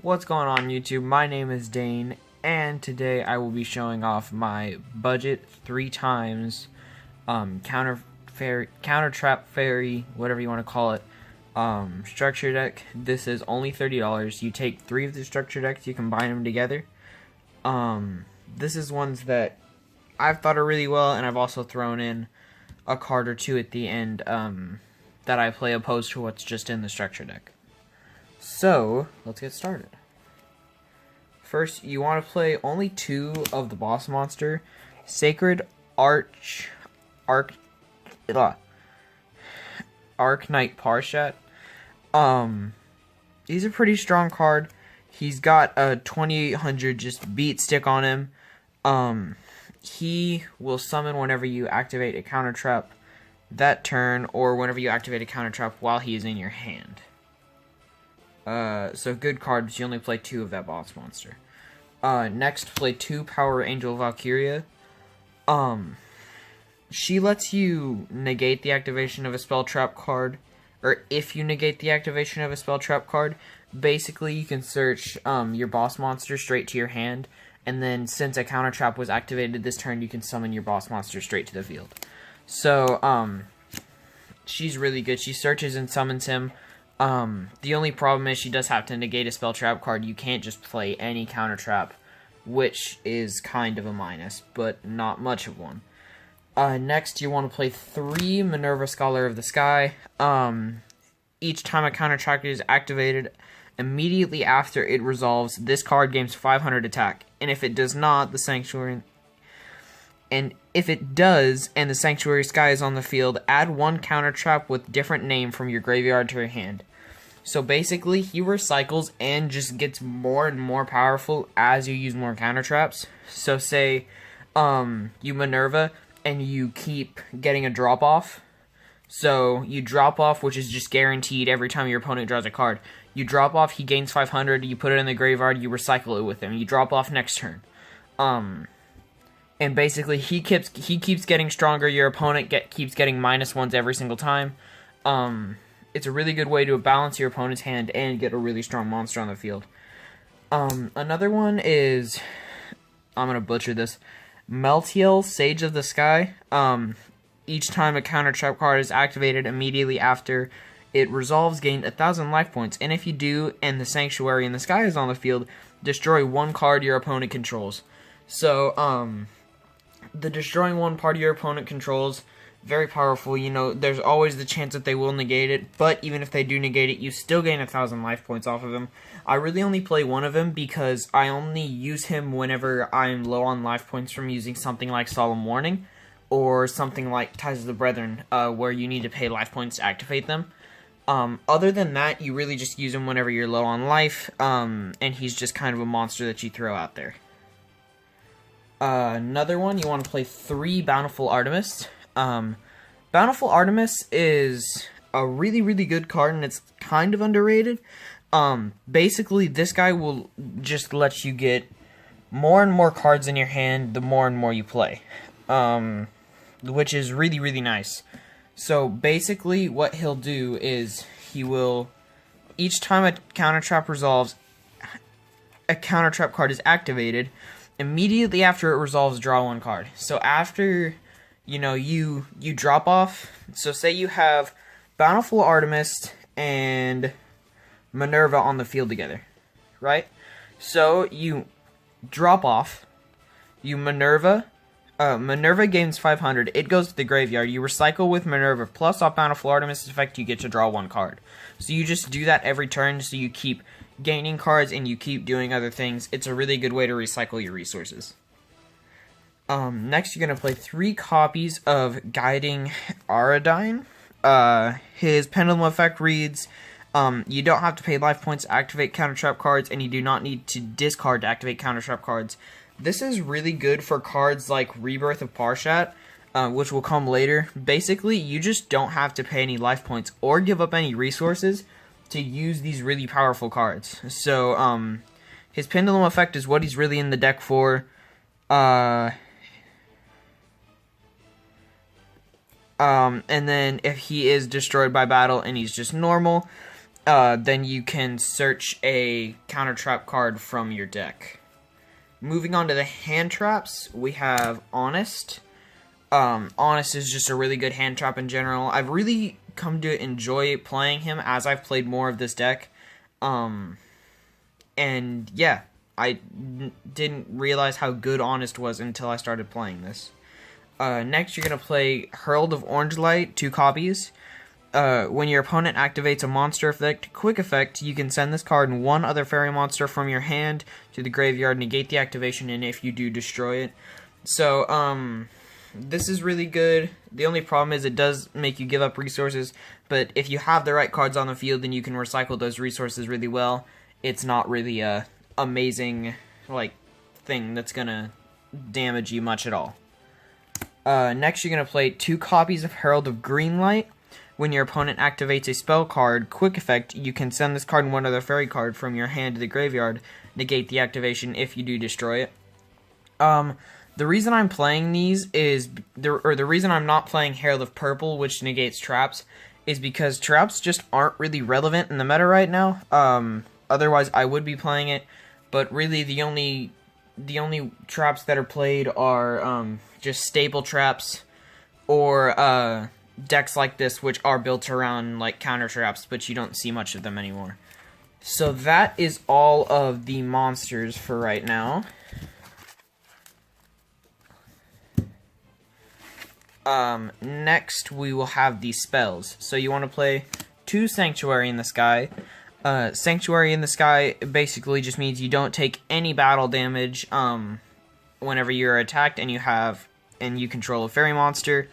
What's going on YouTube? My name is Dane, and today I will be showing off my budget 3 times counter trap fairy, whatever you want to call it, structure deck. This is only $30. You take 3 of the structure decks, you combine them together. This is ones that I've thought are really well, and I've also thrown in a card or two at the end that I play opposed to what's just in the structure deck. So, let's get started. First, you want to play only 2 of the boss monster, Sacred Arc Knight Parshat. He's a pretty strong card. He's got a 2800 just beat stick on him. He will summon whenever you activate a counter trap that turn, or whenever you activate a counter trap while he is in your hand. So good card, but you only play 2 of that boss monster. Next, play 2 Power Angel Valkyria. She lets you negate the activation of a spell trap card, or if you negate the activation of a spell trap card, basically you can search your boss monster straight to your hand, and then since a counter trap was activated this turn, you can summon your boss monster straight to the field. So, she's really good. She searches and summons him. The only problem is she does have to negate a spell trap card. You can't just play any counter trap, which is kind of a minus, but not much of one. Next, you want to play 3 Minerva Scholar of the Sky. Each time a counter trap is activated, immediately after it resolves, this card gains 500 attack. And if it does not, the Sanctuary... And if it does, and the Sanctuary Sky is on the field, add 1 counter trap with different name from your graveyard to your hand. So basically, he recycles and just gets more and more powerful as you use more counter traps. So say, you Minerva, and you keep getting a drop off. So you drop off, which is just guaranteed every time your opponent draws a card. You drop off, he gains 500, you put it in the graveyard, you recycle it with him. You drop off next turn. And basically, he keeps getting stronger. Your opponent keeps getting -1s every single time. It's a really good way to balance your opponent's hand and get a really strong monster on the field. Another one is, I'm gonna butcher this, Meltiel, Sage of the Sky. Each time a counter trap card is activated, immediately after it resolves, gain 1,000 life points. And if you do, and the Sanctuary in the Sky is on the field, destroy 1 card your opponent controls. So, the destroying 1 part of your opponent controls, very powerful. You know, there's always the chance that they will negate it, but even if they do negate it, you still gain 1,000 life points off of him. I really only play 1 of him because I only use him whenever I'm low on life points from using something like Solemn Warning, or something like Ties of the Brethren, where you need to pay life points to activate them. Other than that, you really just use him whenever you're low on life, and he's just kind of a monster that you throw out there. Another one, you want to play 3 Bountiful Artemis. Bountiful Artemis is a really, really good card, and it's kind of underrated. Basically, this guy will just let you get more and more cards in your hand the more and more you play. Which is really, really nice. So, basically, what he'll do is, he will, each time a counter trap resolves, a counter trap card is activated, immediately after it resolves, draw 1 card. So after, you know, you drop off, so say you have Bountiful Artemis and Minerva on the field together, right? So you drop off, you Minerva gains 500, it goes to the graveyard, you recycle with Minerva, plus off Bountiful Artemis effect, you get to draw 1 card. So you just do that every turn, so you keep gaining cards and you keep doing other things. It's a really good way to recycle your resources. Next, you're going to play 3 copies of Guiding Aradine. His Pendulum effect reads, you don't have to pay life points to activate counter trap cards, and you do not need to discard to activate counter trap cards. This is really good for cards like Rebirth of Parshat, which will come later. Basically, you just don't have to pay any life points or give up any resources to use these really powerful cards. So, his Pendulum effect is what he's really in the deck for. And then if he is destroyed by battle and he's just normal, then you can search a counter trap card from your deck. Moving on to the hand traps, we have Honest. Honest is just a really good hand trap in general. I've really come to enjoy playing him as I've played more of this deck. And yeah, I didn't realize how good Honest was until I started playing this. Next, you're going to play Herald of Orange Light, 2 copies. When your opponent activates a monster effect, quick effect, you can send this card and 1 other fairy monster from your hand to the graveyard, negate the activation, and if you do, destroy it. So, this is really good. The only problem is it does make you give up resources, but if you have the right cards on the field, then you can recycle those resources really well. It's not really a amazing, like, thing that's gonna damage you much at all. Next, you're gonna play 2 copies of Herald of Green Light. When your opponent activates a spell card, quick effect, you can send this card and 1 other fairy card from your hand to the graveyard, negate the activation. If you do, destroy it. The reason I'm playing these is, the reason I'm not playing Herald of Purple, which negates traps, is because traps just aren't really relevant in the meta right now. Otherwise, I would be playing it, but really the only traps that are played are just staple traps, or decks like this, which are built around like counter traps, but you don't see much of them anymore. So that is all of the monsters for right now. Next we will have the spells. So you want to play 2 Sanctuary in the Sky. Sanctuary in the Sky basically just means you don't take any battle damage whenever you're attacked and you control a fairy monster.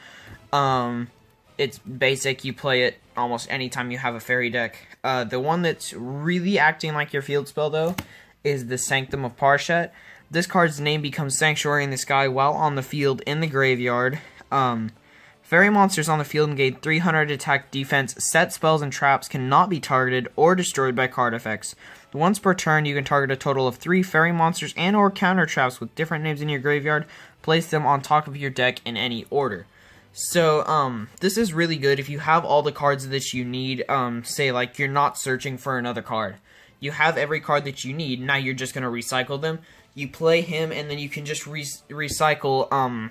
It's basic, you play it almost anytime you have a fairy deck. The one that's really acting like your field spell though is the Sanctum of Parshat. This card's name becomes Sanctuary in the Sky while on the field in the graveyard. Fairy monsters on the field engage 300 attack defense. Set spells and traps cannot be targeted or destroyed by card effects. Once per turn, you can target a total of 3 fairy monsters and or counter traps with different names in your graveyard. Place them on top of your deck in any order. So, this is really good if you have all the cards that you need. Say, like, you're not searching for another card. You have every card that you need. Now you're just going to recycle them. You play him, and then you can just recycle,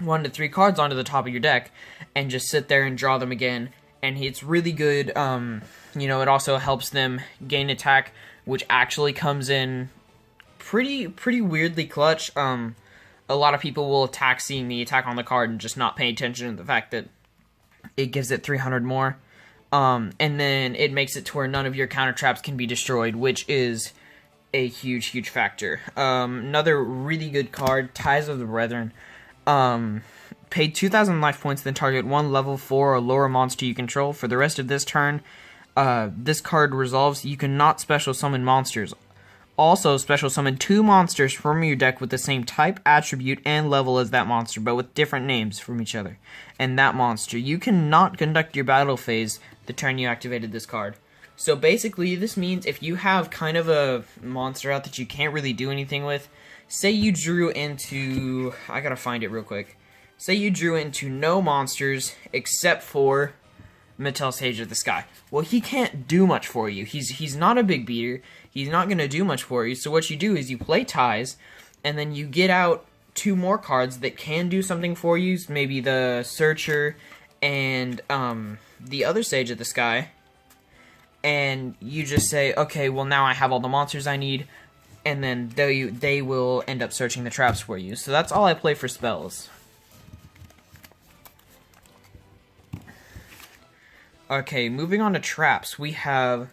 1 to 3 cards onto the top of your deck and just sit there and draw them again, and it's really good. You know, it also helps them gain attack, which actually comes in pretty weirdly clutch. A lot of people will attack seeing the attack on the card and just not pay attention to the fact that it gives it 300 more. And then it makes it to where none of your counter traps can be destroyed, which is a huge factor. Another really good card, Ties of the Brethren. Pay 2,000 life points, then target 1 level 4 or lower monster you control. For the rest of this turn, this card resolves. You cannot special summon monsters. Also, special summon 2 monsters from your deck with the same type, attribute, and level as that monster, but with different names from each other. And that monster. You cannot conduct your battle phase the turn you activated this card. So basically, this means if you have kind of a monster out that you can't really do anything with, say you drew into, I gotta find it real quick. Say you drew into no monsters except for Mattel Sage of the Sky. Well, he can't do much for you. He's not a big beater. He's not gonna do much for you. So what you do is you play Ties, and then you get out 2 more cards that can do something for you. Maybe the Searcher and the other Sage of the Sky. And you just say, okay, well now I have all the monsters I need. And then they will end up searching the traps for you. So that's all I play for spells. Okay, moving on to traps. We have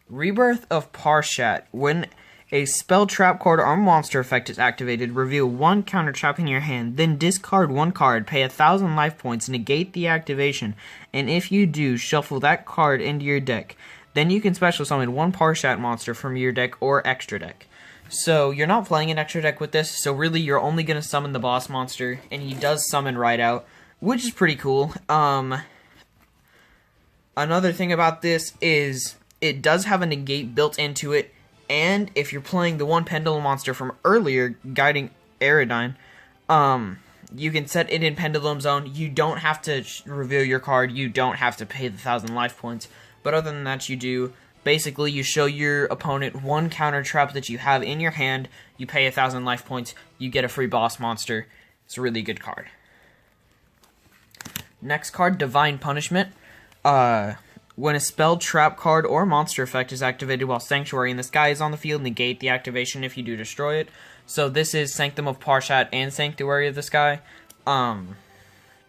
Rebirth of Parshat. When a spell, trap card, or monster effect is activated, reveal 1 counter trap in your hand, then discard 1 card, pay 1,000 life points, negate the activation, and if you do, shuffle that card into your deck. Then you can special summon 1 Parshat monster from your deck or extra deck. So, you're not playing an extra deck with this, so really you're only going to summon the boss monster, and he does summon right out, which is pretty cool. Another thing about this is it does have a negate built into it, and if you're playing the 1 Pendulum monster from earlier, Guiding Aerodine, You can set it in Pendulum Zone. You don't have to reveal your card. You don't have to pay the 1,000 life points. But other than that, you do. Basically, you show your opponent one counter trap that you have in your hand. You pay 1,000 life points. You get a free boss monster. It's a really good card. Next card, Divine Punishment. When a spell, trap card, or monster effect is activated while Sanctuary in the Sky is on the field, negate the activation if you do destroy it. So this is Sanctum of Parshat and Sanctuary of the Sky.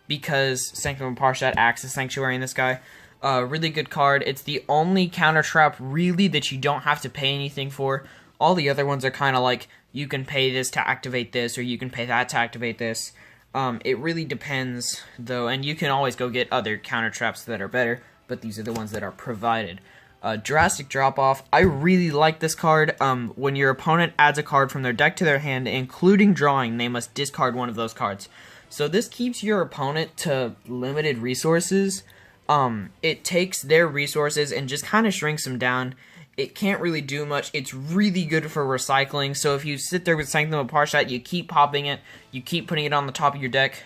Because Sanctum of Parshat acts as Sanctuary in the Sky. Really good card. It's the only counter trap, really, that you don't have to pay anything for. All the other ones are kind of like, you can pay this to activate this, or you can pay that to activate this. It really depends, though, and you can always go get other counter traps that are better, but these are the ones that are provided. Drastic Drop-Off. I really like this card. When your opponent adds a card from their deck to their hand, including drawing, they must discard one of those cards. So this keeps your opponent to limited resources. It takes their resources and just kind of shrinks them down. It can't really do much. It's really good for recycling. So if you sit there with Sanctum of Parshat, you keep popping it, you keep putting it on the top of your deck.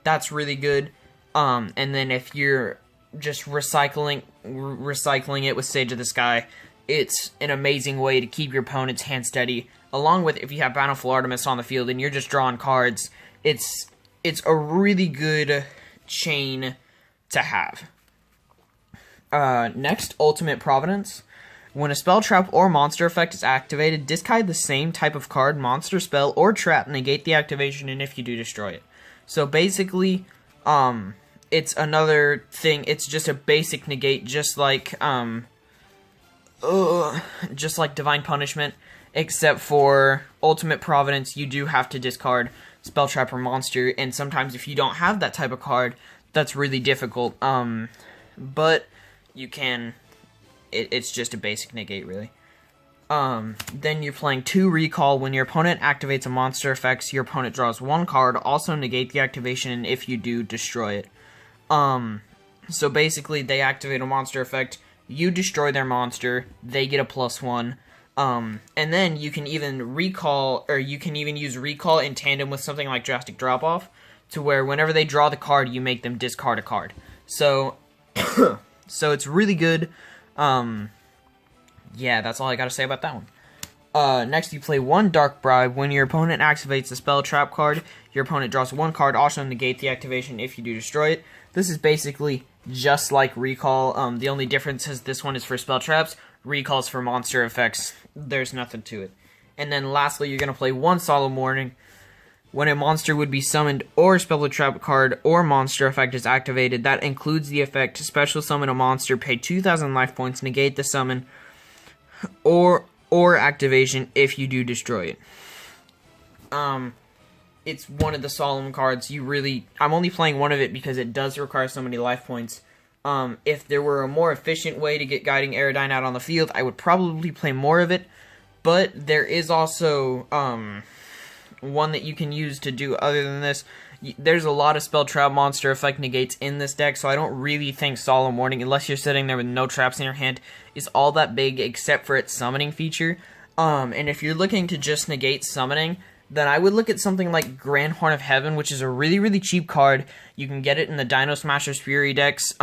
That's really good. And then if you're just recycling it with Sage of the Sky, it's an amazing way to keep your opponent's hand steady. Along with if you have Bountiful Artemis on the field and you're just drawing cards, it's a really good chain to have. Next, Ultimate Providence. When a spell, trap, or monster effect is activated, discard the same type of card, monster, spell, or trap, negate the activation, and if you do, destroy it. So basically, it's another thing. It's just a basic negate, just like Divine Punishment, except for Ultimate Providence, you do have to discard spell, trap, or monster, and sometimes if you don't have that type of card, that's really difficult. But you can, it's just a basic negate, really. Then you're playing 2 Recall. When your opponent activates a monster effect, your opponent draws 1 card. Also negate the activation, and if you do, destroy it. So basically, they activate a monster effect, you destroy their monster, they get a +1. And then you can even recall, or you can even use Recall in tandem with something like Drastic Drop-Off, to where whenever they draw the card, you make them discard a card. So, so it's really good. Yeah, that's all I gotta say about that one. Next, you play 1 Dark Bribe. When your opponent activates a spell, trap card, your opponent draws 1 card. Also negate the activation if you do destroy it. This is basically just like Recall. The only difference is this one is for spell traps. Recall's for monster effects. There's nothing to it. And then lastly, you're gonna play 1 Solemn Warning. When a monster would be summoned or spell or trap card or monster effect is activated, that includes the effect to special summon a monster, pay 2,000 life points, negate the summon or activation if you do destroy it. It's one of the solemn cards. I'm only playing one of it because it does require so many life points. If there were a more efficient way to get Guiding Aerodine out on the field, I would probably play more of it. But there is also one that you can use to do other than this. There's a lot of spell, trap, monster effect negates in this deck, so I don't really think Solemn Warning, unless you're sitting there with no traps in your hand, is all that big except for its summoning feature. And if you're looking to just negate summoning, then I would look at something like Grand Horn of Heaven, which is a really, really cheap card. You can get it in the Dino Smashers Fury decks.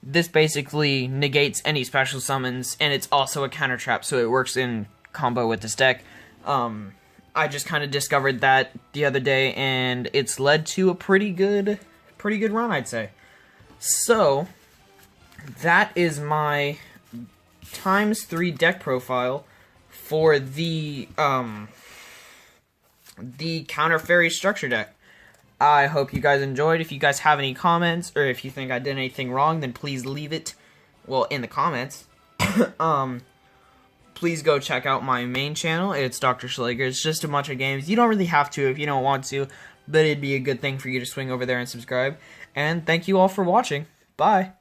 This basically negates any special summons, and it's also a counter trap, so it works in combo with this deck. I just kind of discovered that the other day, and it's led to a pretty good run, I'd say. So, that is my ×3 deck profile for the Counter Fairy Structure deck. I hope you guys enjoyed. If you guys have any comments, or if you think I did anything wrong, then please leave it, well, in the comments. Please go check out my main channel. It's Dr. Schlager. It's just a bunch of games. You don't really have to if you don't want to, but it'd be a good thing for you to swing over there and subscribe. And thank you all for watching. Bye.